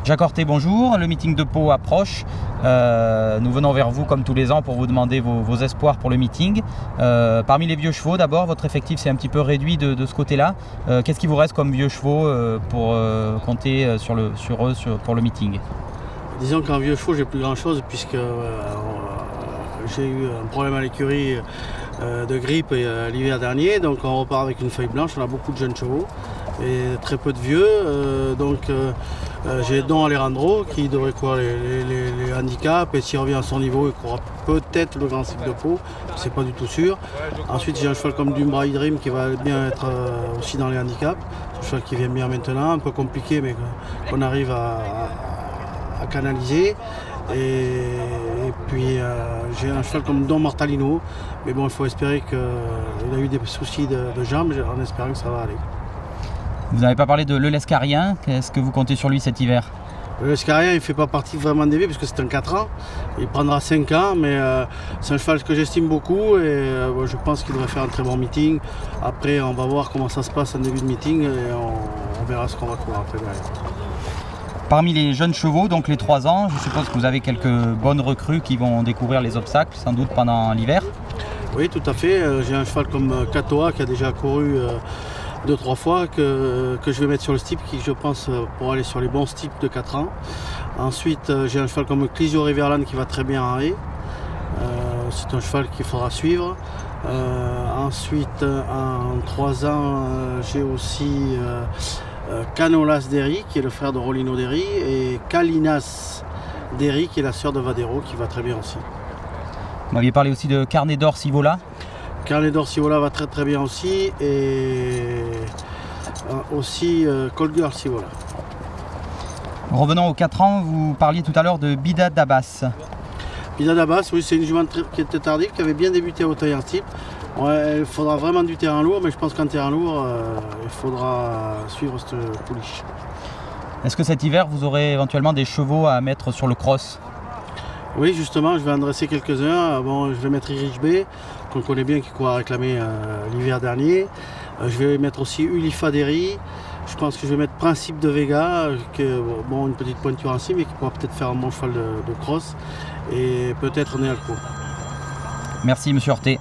Jacques Horté, bonjour. Le meeting de Pau approche. Nous venons vers vous comme tous les ans pour vous demander vos espoirs pour le meeting. Parmi les vieux chevaux, d'abord, votre effectif s'est un petit peu réduit de ce côté-là. Qu'est-ce qui vous reste comme vieux chevaux pour compter sur eux pour le meeting? Disons qu'en vieux chevaux, j'ai plus grand chose puisque j'ai eu un problème à l'écurie de grippe l'hiver dernier. Donc on repart avec une feuille blanche. On a beaucoup de jeunes chevaux et très peu de vieux. J'ai Don Alejandro qui devrait courir les handicaps, et s'il revient à son niveau, il courra peut-être le Grand Cycle de Pau, c'est pas du tout sûr. Ensuite j'ai un cheval comme Dumbra Dream qui va bien être aussi dans les handicaps. C'est un cheval qui vient bien maintenant, un peu compliqué mais qu'on arrive à canaliser. Et puis j'ai un cheval comme Don Martalino, mais bon, il faut espérer qu'il a eu des soucis de jambes, en espérant que ça va aller. Vous n'avez pas parlé de l'Escarien, qu'est-ce que vous comptez sur lui cet hiver? L'Escarien, il ne fait pas partie vraiment des vieux parce que c'est un 4 ans, il prendra 5 ans, mais c'est un cheval que j'estime beaucoup et je pense qu'il devrait faire un très bon meeting. Après, on va voir comment ça se passe en début de meeting et on verra ce qu'on va courir après derrière. Parmi les jeunes chevaux, donc les 3 ans, je suppose que vous avez quelques bonnes recrues qui vont découvrir les obstacles, sans doute pendant l'hiver. Oui, tout à fait. J'ai un cheval comme Katoa qui a déjà couru 2-3 fois, que je vais mettre sur le steep, qui je pense pour aller sur les bons steeps de 4 ans. Ensuite, j'ai un cheval comme Clisio Riverland qui va très bien en haie. C'est un cheval qu'il faudra suivre. Ensuite, en 3 ans, j'ai aussi Canolas Derry qui est le frère de Rolino Derry et Calinas Derry qui est la sœur de Vadero qui va très bien aussi. Vous m'aviez parlé aussi de Carnet d'Or Sivola. Carnet d'Or Sivola va très très bien aussi et aussi Cold Girl Sivola. Revenons aux 4 ans, vous parliez tout à l'heure de Bida d'Abbas. Bida d'Abbas, oui, c'est une jument qui était tardive, qui avait bien débuté au taille en type. Ouais, il faudra vraiment du terrain lourd, mais je pense qu'en terrain lourd, il faudra suivre cette pouliche. Est-ce que cet hiver, vous aurez éventuellement des chevaux à mettre sur le cross? Oui, justement, je vais en dresser quelques-uns. Bon, je vais mettre Irish Bay, qu'on connaît bien, qui court à réclamer l'hiver dernier. Je vais mettre aussi Ulifa Derry. Je pense que je vais mettre Principe de Vega, qui a une petite pointure ainsi, mais qui pourra peut-être faire un bon cheval de cross. Et peut-être Néalco. Merci, monsieur Horté.